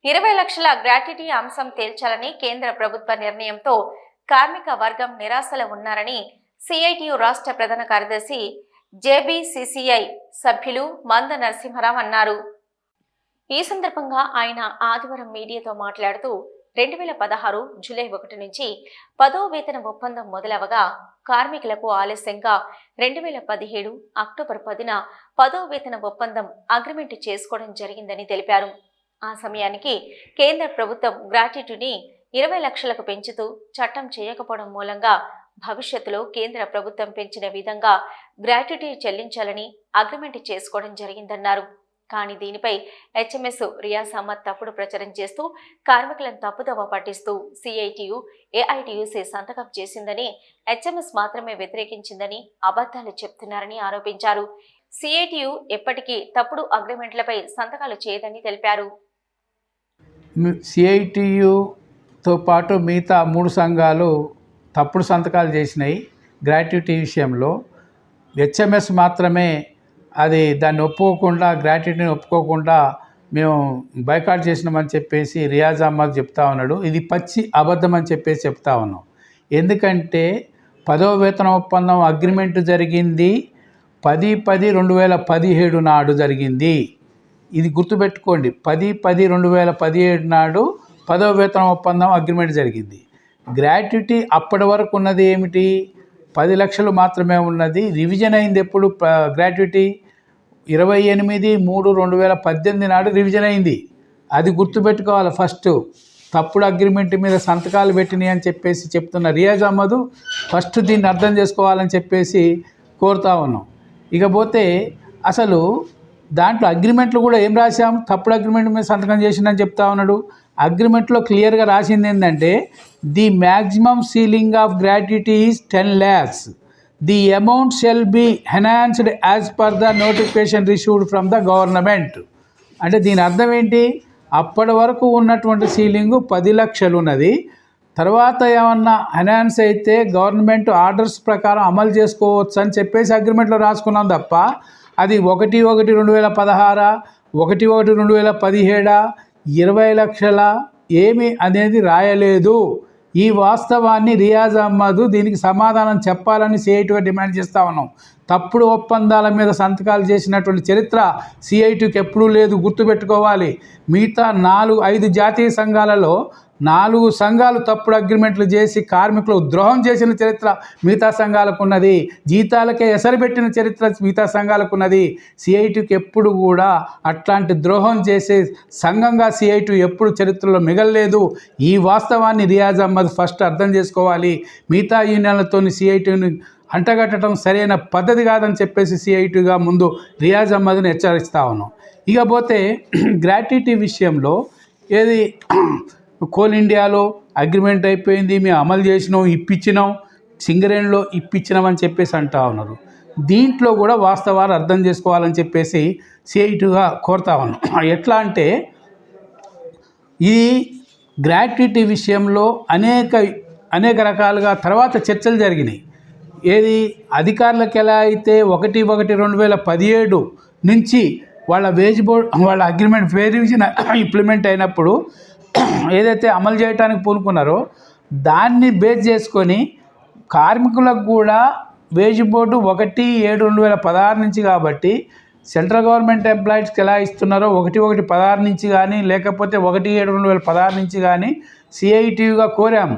20 లక్షల గ్రాట్యుటీ అంశం తేల్చాలని కేంద్ర ప్రభుత్వ నిర్ణయంతో కార్మిక వర్గం నిరాశలో ఉన్నారని సిఐటియు రాష్ట్ర ప్రధాన కార్యదర్శి జేబీసీసీఐ సభ్యులు మంద నరసింహారావు అన్నారు. ఈ సందర్భంగా ఆయన ఆదివారం మీడియాతో మాట్లాడుతూ 2016 జూలై 1 నుంచి 10వ వేతన ఒప్పందం మొదలవగా కార్మికులకు ఆలస్యంగా 2017 అక్టోబర్ 10న 10వ వేతన ఒప్పందం అగ్రిమెంట్ చేసుకోవడం జరిగిందని తెలిపారు. ఆ సమయానికి కేంద్ర ప్రభుత్వం గ్రాట్యుటీని 20 లక్షలకు పెంచుతూ చట్టం చేయకపోవడం మూలంగా భవిష్యత్తులో కేంద్ర ప్రభుత్వం పెంచిన విధంగా గ్రాట్యుటీ చెల్లించాలని అగ్రిమెంట్ చేసుకోవడం జరిగిందన్నారు. కానీ దీనిపై హెచ్ఎంఎస్ రియాజ్ అహ్మద్ తప్పుడు ప్రచారం చేస్తూ కార్మికులను తప్పుదోవ పట్టిస్తూ సిఐటియు ఏఐటియుసి సంతకం చేసిందని, హెచ్ఎంఎస్ మాత్రమే వ్యతిరేకించిందని అబద్ధాలు చెప్తున్నారని ఆరోపించారు. సిఐటియు ఎప్పటికీ తప్పుడు అగ్రిమెంట్లపై సంతకాలు చేయదని తెలిపారు. సిఐటియుతో పాటు మిగతా 3 సంఘాలు తప్పుడు సంతకాలు చేసినాయి గ్రాట్యుటీ విషయంలో. హెచ్ఎంఎస్ మాత్రమే దాన్ని ఒప్పుకోకుండా, గ్రాట్యుటీని ఒప్పుకోకుండా మేము బైకాట్ చేసినామని చెప్పేసి రియాజ్ అహ్మద్ చెప్తా ఉన్నాడు. ఇది పచ్చి అబద్ధం అని చెప్పేసి చెప్తా ఉన్నాం. ఎందుకంటే 10వ వేతన ఒప్పందం అగ్రిమెంట్ జరిగింది 10/10/2017 నాడు జరిగింది. ఇది గుర్తుపెట్టుకోండి. 10/10/2017 నాడు 10వ వేతన ఒప్పందం అగ్రిమెంట్ జరిగింది. గ్రాట్యుటీ అప్పటి వరకు ఉన్నది ఏమిటి? 10 లక్షలు మాత్రమే ఉన్నది. రివిజన్ అయింది ఎప్పుడు? గ్రాట్యుటీ 28/3/2018 నాడు రివిజన్ అయింది. అది గుర్తుపెట్టుకోవాలి. ఫస్ట్ తప్పుడు అగ్రిమెంట్ మీద సంతకాలు పెట్టినాయి అని చెప్పేసి చెప్తున్న రియాజ్ అహ్మద్ ఫస్ట్ దీన్ని అర్థం చేసుకోవాలని చెప్పేసి కోరుతా ఉన్నాం. ఇకపోతే అసలు దాంట్లో అగ్రిమెంట్లు కూడా ఏం రాశాం? తప్పుడు అగ్రిమెంట్ మీద సంతకం చేసిందని చెప్తా ఉన్నాడు. అగ్రిమెంట్లో క్లియర్గా రాసింది ఏంటంటే, the maximum ceiling of gratuity is 10 lakhs. The amount shall be enhanced as per the notification received from the government. అంటే దీని అర్థం ఏంటి? అప్పటి వరకు ఉన్నటువంటి సీలింగు 10 లక్షలు ఉన్నది. తర్వాత ఏమన్నా ఎన్హాన్స్ అయితే గవర్నమెంట్ ఆర్డర్స్ ప్రకారం అమలు చేసుకోవచ్చు అని చెప్పేసి అగ్రిమెంట్లో రాసుకున్నాం తప్ప అది 1/1/2016, 1/1/2017, 20 లక్షల ఏమి అనేది రాయలేదు. ఈ వాస్తవాన్ని రియాజ్ అహ్మద్ దీనికి సమాధానం చెప్పాలని సిఐటిగా డిమాండ్ చేస్తూ ఉన్నాం. తప్పుడు ఒప్పందాల మీద సంతకాలు చేసినటువంటి చరిత్ర సిఐటికి ఎప్పుడూ లేదు, గుర్తుపెట్టుకోవాలి. మిగతా 4-5 జాతీయ సంఘాలలో 4 సంఘాలు తప్పుడు అగ్రిమెంట్లు చేసి కార్మికులకు ద్రోహం చేసిన చరిత్ర మిగతా సంఘాలకు ఉన్నది. జీతాలకే ఎసరు పెట్టిన చరిత్ర మిగతా సంఘాలకు ఉన్నది. సిఐటికి ఎప్పుడు కూడా అట్లాంటి ద్రోహం చేసే సంఘంగా సిఐటి ఎప్పుడు చరిత్రలో మిగలలేదు. ఈ వాస్తవాన్ని రియాజ్ అహ్మద్ ఫస్ట్ అర్థం చేసుకోవాలి. మిగతా యూనియన్లతో సిఐటిని అంటగట్టడం సరైన పద్ధతి కాదని చెప్పేసి సిఐటిగా ముందు రియాజ్ అహ్మద్ని హెచ్చరిస్తా ఉన్నాం. ఇకపోతే గ్రాట్యుటీ విషయంలో ఏది కోల్ ఇండియాలో అగ్రిమెంట్ అయిపోయింది, మేము అమలు చేసినాం, ఇప్పించినాం, సింగరేణిలో ఇప్పించినాం అని చెప్పేసి అంటా ఉన్నారు. దీంట్లో కూడా వాస్తవాలు అర్థం చేసుకోవాలని చెప్పేసి సిఐటిగా కోరుతా ఉన్నాం. ఎట్లా అంటే, ఈ గ్రాట్యుటీ విషయంలో అనేక రకాలుగా తర్వాత చర్చలు జరిగినాయి. ఏది అధికారులకు ఎలా అయితే 1/1/2017 నుంచి వాళ్ళ వేజ్ బోర్డ్ వాళ్ళ అగ్రిమెంట్ రివిజన్ ఇంప్లిమెంట్ అయినప్పుడు ఏదైతే అమలు చేయడానికి పూనుకున్నారో దాన్ని బేస్ చేసుకొని కార్మికులకు కూడా వేజ్ బోర్డు 1/7/2016 నుంచి కాబట్టి సెంట్రల్ గవర్నమెంట్ ఎంప్లాయీస్కి ఎలా ఇస్తున్నారో 1/1/16 నుంచి కానీ లేకపోతే 1/7/2016 నుంచి కానీ సిఐటియుగా కోరాము.